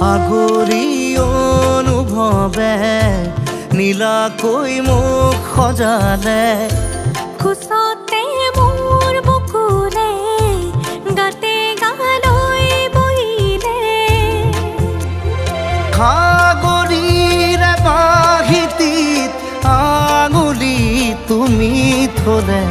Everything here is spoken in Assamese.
আগৰি অনুভৱে নীলাকৈ মোক সজালে খোজতে মোৰ বুকুৰে গাতে গালৈ বহিলে সাগৰীৰে বাহিতিত আঙুলি তুমি থলে